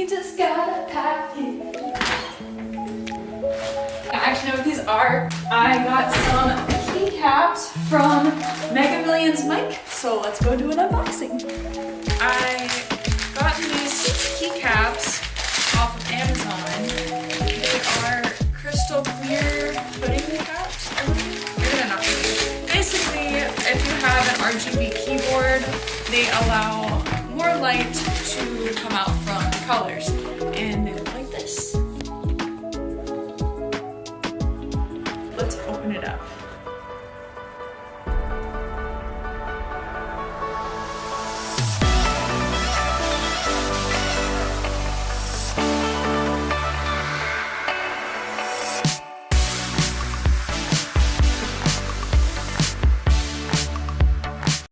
We just got a package. I actually know what these are. I got some keycaps from Mega Millions Mike, so let's go do an unboxing. I got these keycaps off of Amazon. They are crystal clear pudding caps, I believe. They're not really. Basically, if you have an RGB keyboard, they allow more light to come out from the colors.